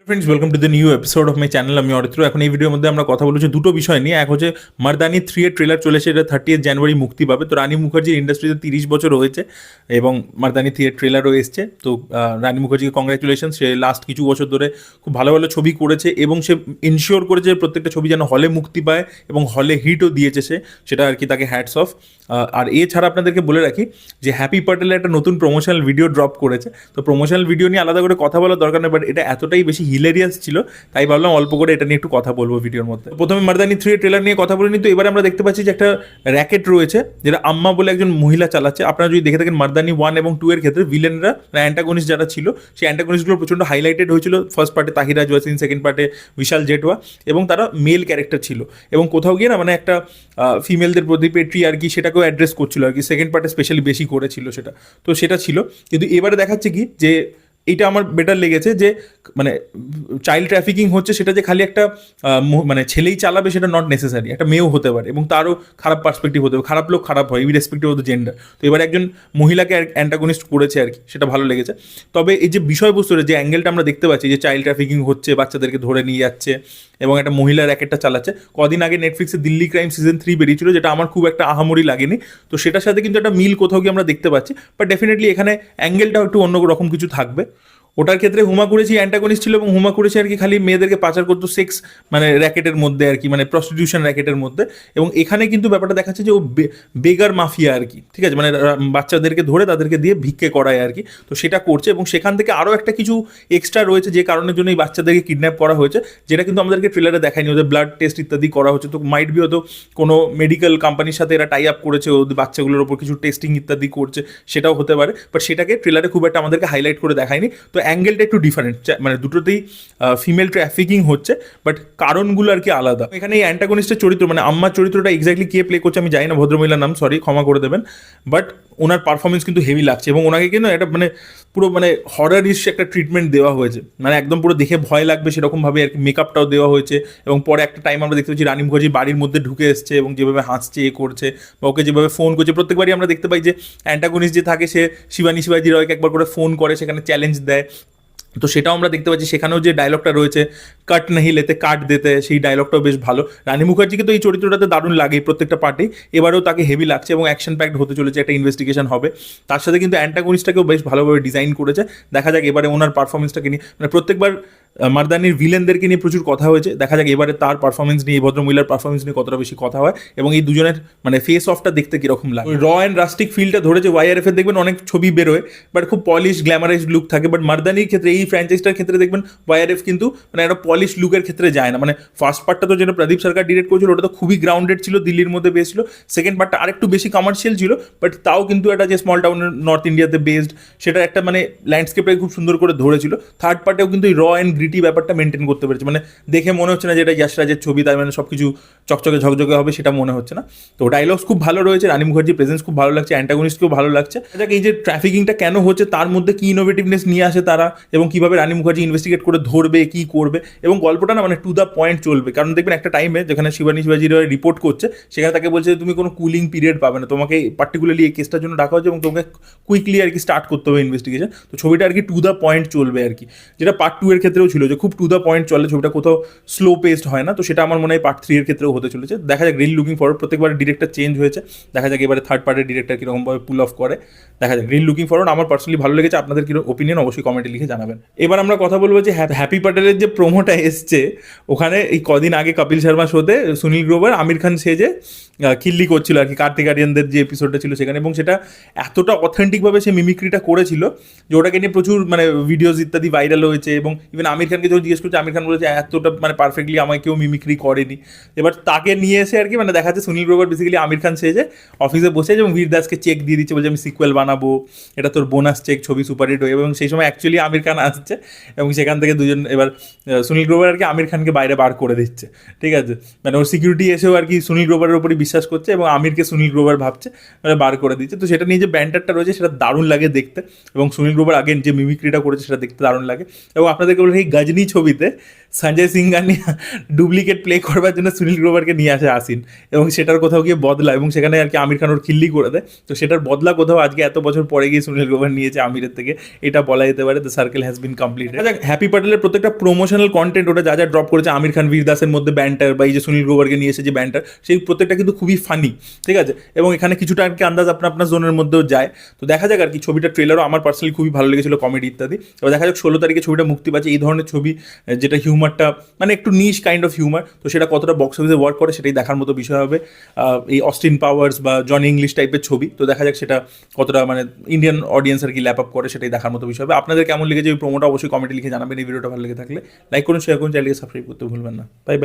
Friends, welcome to the new episode of my channel. আমি অরিত্র। এখন এই ভিডিওর মধ্যে আমরা কথা বলেছি দুটো বিষয় নিয়ে। এক হচ্ছে মারদানি 3 এর ট্রেলার চলেছে, এটা 30 জানুয়ারি মুক্তি পাবে। তো রানী মুখার্জির ইন্ডাস্ট্রিতে 30 বছর হয়েছে এবং মারদানি 3 এর ট্রেলারও এসছে। তো রানী মুখার্জিকে কংগ্রাচুলেশন। সে লাস্ট কিছু বছর ধরে খুব ভালো ভালো ছবি করেছে এবং সে ইনশিওর করেছে যে প্রত্যেকটা ছবি যেন হলে মুক্তি পায় এবং হলে হিটও দিয়েছে সেটা আর কি, তাকে হ্যাটস অফ। আর এছাড়া আপনাদেরকে বলে রাখি যে হ্যাপি প্যাটেল একটা নতুন প্রমোশনাল ভিডিও ড্রপ করেছে। তো প্রমোশনাল ভিডিও নিয়ে আলাদা করে কথা বলার দরকার নেই, বাট এটা এতটাই বেশি হিলেরিয়াস ছিল তাই ভাবলাম অল্প করে এটা নিয়ে একটু কথা বলবো ভিডিওর মধ্যে। প্রথমে মারদানি 3 এর ট্রেলার নিয়ে কথা বলে নিই। তো এবারে আমরা দেখতে পাচ্ছি যে একটা র্যাকেট রয়েছে যেটা আম্মা বলে একজন মহিলা চালাচ্ছে। আপনারা যদি দেখে থাকেন মারদানি 1 এবং 2 এর ক্ষেত্রে ভিলেনরা অ্যান্টাগনিস্ট যারা ছিল সেই অ্যান্টাগনিস্টগুলো প্রচণ্ড হাইলাইটেড হয়েছিল। ফার্স্ট পার্টে তাহিরাজ ওয়াসিন, সেকেন্ড পার্টে বিশাল জেটওয়া, এবং তারা মেল ক্যারেক্টার ছিল এবং কোথাও গিয়ে না মানে একটা ফিমেলদের প্রতি পেট্রিয়ার্কি সেটাকেও অ্যাড্রেস করছিল আর কি। সেকেন্ড পার্টে স্পেশালি বেশি করেছিল সেটা, তো সেটা ছিল। কিন্তু এবারে দেখাচ্ছে কি যে এইটা আমার বেটার লেগেছে যে মানে চাইল্ড ট্রাফিকিং হচ্ছে সেটা যে খালি একটা মানে ছেলেই চালাবে সেটা নট নেসেসারি, একটা মেয়েও হতে পারে এবং তারও খারাপ পার্সপেক্টিভ হতে পারে, খারাপ লোক খারাপ হয় ইরেসপেক্টিভ অফ দ্য জেন্ডার। তো এবার একজন মহিলাকে অ্যান্টাগনিস্ট করেছে আর কি, সেটা ভালো লেগেছে। তবে এই যে বিষয়বস্তুটা যে অ্যাঙ্গেলটা আমরা দেখতে পাচ্ছি যে চাইল্ড ট্রাফিকিং হচ্ছে, বাচ্চাদেরকে ধরে নিয়ে যাচ্ছে এবং একটা মহিলা র্যাকেটটা চালাচ্ছে। কদিন আগে নেটফ্লিক্সে দিল্লি ক্রাইম সিজন 3 বেরিয়েছিল, যেটা আমার খুব একটা আহামরি লাগেনি। তো সেটার সাথে কিন্তু একটা মিল কোথাও গিয়ে আমরা দেখতে পাচ্ছি, বাট ডেফিনেটলি এখানে অ্যাঙ্গেলটাও একটু অন্য রকম কিছু থাকবে। ওটার ক্ষেত্রে হুমা কুরেশি অ্যান্টাগনিস্ট ছিল এবং হুমা কুরেশি আর কি খালি মেয়েদেরকে পাচার করতো সেক্স মানে র্যাকেটের মধ্যে আর কি, মানে প্রস্টিটিউশন র্যাকেটের মধ্যে। এবং এখানে কিন্তু ব্যাপারটা দেখাচ্ছে যে ও বেগার মাফিয়া আর কি, ঠিক আছে, মানে বাচ্চাদেরকে ধরে তাদেরকে দিয়ে ভিক্ষে করায় আর কি। তো সেটা করছে এবং সেখান থেকে আরও একটা কিছু এক্সট্রা রয়েছে যে কারণের জন্য এই বাচ্চাদেরকে কিডন্যাপ করা হয়েছে, যেটা কিন্তু আমাদেরকে ট্রেলারে দেখায়নি। ওদের ব্লাড টেস্ট ইত্যাদি করা হচ্ছে। তো মাইট বি হয়তো কোনো মেডিকেল কোম্পানির সাথে এরা টাই আপ করেছে, ওদের বাচ্চাগুলোর ওপর কিছু টেস্টিং ইত্যাদি করছে, সেটাও হতে পারে। বাট সেটাকে ট্রেলারে খুব একটা আমাদেরকে হাইলাইট করে দেখায়নি। তো অ্যাঙ্গেলটা একটু ডিফারেন্ট, মানে দুটোতেই ফিমেল ট্রাফিকিং হচ্ছে, বাট কারণগুলো আর কি আলাদা। এখানে এই অ্যান্টাগনিস্টের চরিত্র মানে আম্মার চরিত্রটা এক্স্যাক্টলি কে প্লে করছে আমি জানি না, ভদ্রমহিলার নাম, সরি ক্ষমা করে দেবেন, বাট ওনার পারফরমেন্স কিন্তু হেভি লাগছে এবং ওনাকে কিন্তু একটা মানে পুরো মানে হরারিশ একটা ট্রিটমেন্ট দেওয়া হয়েছে, মানে একদম পুরো দেখে ভয় লাগবে সেরকমভাবে আর কি মেকআপটাও দেওয়া হয়েছে। এবং পরে একটা টাইম আমরা দেখতে পাচ্ছি রানী মুখার্জি বাড়ির মধ্যে ঢুকে এসছে এবং যেভাবে হাসছে এ করছে বা ওকে যেভাবে ফোন করছে, প্রত্যেকবারই আমরা দেখতে পাই যে অ্যান্টাগনিস্ট যে থাকে সে শিবানী শিবাজি রয়কে একবার করে ফোন করে, সেখানে চ্যালেঞ্জ দেয়। তো সেটাও আমরা দেখতে পাচ্ছি। সেখানেও যে ডায়লগটা রয়েছে কাট নাহি লেতে কাট দিতে, সেই ডায়লগটাও বেশ ভালো। রানী মুখার্জিকে তো এই চরিত্রটাতে দারুণ লাগে প্রত্যেকটা পার্টেই, এবারেও তাকে হেভি লাগছে এবং অ্যাকশন প্যাকড হতে চলেছে, একটা ইনভেস্টিগেশন হবে। তার সাথে কিন্তু অ্যান্টাগনিস্টটাকেও বেশ ভালোভাবে ডিজাইন করেছে। দেখা যাক এবারে ওনার পারফরমেন্সটাকে নিয়ে, মানে প্রত্যেকবার মারদানির ভিলেনদেরকে নিয়ে প্রচুর কথা হয়েছে, দেখা যাক এবারে তার পারফরমেন্স নিয়ে, এই ভদ্রমহিলার পারফরমেন্স নিয়ে কতটা বেশি কথা হয় এবং এই দুজনের মানে ফেস অফটা দেখতে কীরকম লাগে। র অ্যান্ড রাস্টিক ফিলটা ধরেছে ওয়াইআরএফ এর, দেখবেন অনেক ছবি বেরোয় বাট খুব পলিশ গ্ল্যামারাইজ লুক থাকে, বাট মারদানির ক্ষেত্রে এই ফ্র্যাঞ্চাইজটার ক্ষেত্রে দেখবেন ওয়াইআরএফ কিন্তু মানে একটা পলিশ লুকের ক্ষেত্রে যায় না। মানে ফার্স্ট পার্টটা তো যেটা প্রদীপ সরকার ডিরেক্ট করেছিল ওটা তো খুবই গ্রাউন্ডেড ছিল, দিল্লির মধ্যে বেসড ছিল। সেকেন্ড পার্টটা আরেকটু বেশি কমার্শিয়াল ছিল, বাট তাও কিন্তু একটা যে স্মল টাউনের নর্থ ইন্ডিয়াতে বেসড সেটা একটা মানে ল্যান্ডস্কেপটাকে খুব সুন্দর করে ধরেছিল। থার্ড পার্টেও কিন্তু এই র অ্যান্ড গ্রিটি ব্যাপারটা মেনটেন করতে পেরেছে, মানে দেখে মনে হচ্ছে না যে এটা যশরাজের ছবি, তাই মানে সব কিছু চকচকে ঝকঝকে হবে সেটা মনে হচ্ছে না। তো ডায়লগস খুব ভালো রয়েছে, রানী মুখার্জির প্রেজেন্স খুব ভালো লাগছে, অ্যান্টাগনিস্টকেও ভালো লাগছে। এই যে ট্রাফিকিংটা কেন হচ্ছে তার মধ্যে কি ইনোভেটিভনেস নিয়ে আসে তারা এবং কীভাবে রানী মুখার্জি ইনভেস্টিগেট করে ধরবে, কি করবে, এবং গল্পটা না মানে টু দ্য পয়েন্ট চলবে। কারণ দেখবেন একটা টাইমে যেখানে শিবানী শিবাজি রয় রিপোর্ট করছে সেখানে তাকে বলছে যে তুমি কোনো কুলিং পিরিয়ড পাবে না, তোমাকে পার্টিকুলারলি এই কেসটার জন্য ডাকা হচ্ছে এবং তোমাকে কুইকলি আর কি স্টার্ট করতে হবে ইনভেস্টিগেশন। তো ছবিটা আর কি টু দ্য পয়েন্ট চলবে আর কি, যেটা পার্ট 2 এর ক্ষেত্রেও ছিল যে খুব টু দ্য পয়েন্ট চলে, ছবিটা কোথাও স্লো পেসড হয় না। তো সেটা আমার মনে হয় পার্ট 3 এর ক্ষেত্রেও হতে চলেছে। দেখা যাক, রিল লুকিং ফরওয়ার্ড। প্রত্যেকবার ডিরেক্টর চেঞ্জ হয়েছে, দেখা যাক এবারে থার্ড পার্টের ডিরেক্টর কীরকমভাবে পুল অফ করে, দেখা যাক। রিল লুকিং ফরওয়ার্ড আমার পার্সোনালি ভালো লেগেছে, আপনাদের কি ওপিনিয়ন অবশ্যই কমেন্টে লিখে জানাবেন। এবার আমরা কথা বলবো যে হ্যাপি প্যাটেলের যে প্রোমোটা এসছে, ওখানে এই কদিন আগে কপিল শর্মা শোতে সুনীল গ্রোভার আমির খান সেজে খিল্লি করছিল আর কি, কার্তিক আরিয়ানদের যে এপিসোডটা ছিল সেখানে, এবং সেটা এতটা অথেন্টিকভাবে সে মিমিক্রিটা করেছিল যে ওটাকে নিয়ে প্রচুর মানে ভিডিওজ ইত্যাদি ভাইরাল হয়েছে। এবং ইভেন আমির খানকে যখন জিজ্ঞেস করছে, আমির খান বলেছে এতটা মানে পারফেক্টলি আমায় কেউ মিমিক্রি করেনি। এবার তাকে নিয়ে এসে আর কি মানে দেখা যাচ্ছে সুনীল গ্রোভার বেসিক্যালি আমির খান সেজে অফিসে বসে এবং বীর দাসকে চেক দিয়ে দিচ্ছে, বলছে আমি সিকুয়েল বানাবো, এটা তোর বোনাস চেক, ছবি সুপারহিট হয়ে। এবং সেই সময় অ্যাকচুয়ালি আমির খান আসছে এবং সেখান থেকে দুজন এবার সুনীল গ্রোভার আর কি আমির খানকে বাইরে বার করে দিচ্ছে, ঠিক আছে, মানে ওর সিকিউরিটি এসেও আর কি সুনীল গ্রোভারের উপরই বিশ্বাস করছে এবং আমিরকে সুনীল গ্রোভার ভাবছে, মানে বার করে দিচ্ছে। তো সেটা নিয়ে যে ব্যান্ডারটা রয়েছে সেটা দারুণ লাগে দেখতে, এবং সুনীল গ্রোভার আগেন যে মিমিক্রিটা করেছে সেটা দেখতে দারুণ লাগে। এবং আপনাদেরকে বলে এই গজনি ছবিতে সঞ্জয় সিংহানি ডুপ্লিকেট প্লে করবার জন্য সুনীল গ্রোভারকে নিয়ে আসে আসিন, এবং সেটার কোথাও গিয়ে বদলা, এবং সেখানে আর কি আমির খান ওর খিল্লি করে দেয়। তো সেটার বদলা কোথাও আজকে এত বছর পরে গিয়ে সুনীল গ্রোভার নিয়েছে আমিরের থেকে, এটা বলা যেতে পারে। The circle has been completed. Happy প্যাটেলের প্রত্যেকটা প্রমোশনাল কন্টেন্ট ওটা যা যা ড্রপ করেছে, আমির খান বীর দাসের মধ্যে ব্যান্টার, বা এই যে সুনীল গ্রোভারকে নিয়ে এসে যে ব্যান্টার, সেই প্রত্যেকটা কিন্তু খুবই ফানি, ঠিক আছে। এবং এখানে কিছুটা আর কি আন্দাজ আপনার আপনার জোনের মধ্যেও যায়। তো দেখা যাক আর কি, ছবিটার ট্রেলারও আমার পার্সোনালি খুবই ভালো লেগেছিল, কমেডি ইত্যাদি। এবার দেখা যাক 16 তারিখে ছবিটা মুক্তি পাচ্ছে। এই ধরনের ছবি যেটা হিউমারটা মানে একটু নিশ কাইন্ড অফ হিউমার, তো সেটা কতটা বক্স অফিসে ওয়ার্ক করে সেটাই দেখার মতো বিষয় হবে। এই অস্টিন পাওয়ার্স বা জন ইংলিশ টাইপের ছবি, তো দেখা যাক সেটা কতটা মানে ইন্ডিয়ান অডিয়েন্স আর কি ল্যাপ আপ করে, সেটাই দেখার মতো বিষয় হবে। আপনাদের কেমন লেগেছে এই প্রোমোটা অবশ্যই কমেন্টে লিখে জানাবেন। এই ভিডিওটা ভালো লেগে থাকলে লাইক করুন, শেয়ার করুন, চ্যানেলকে সাবস্ক্রাইব করতে ভুলবেন না। Bye bye.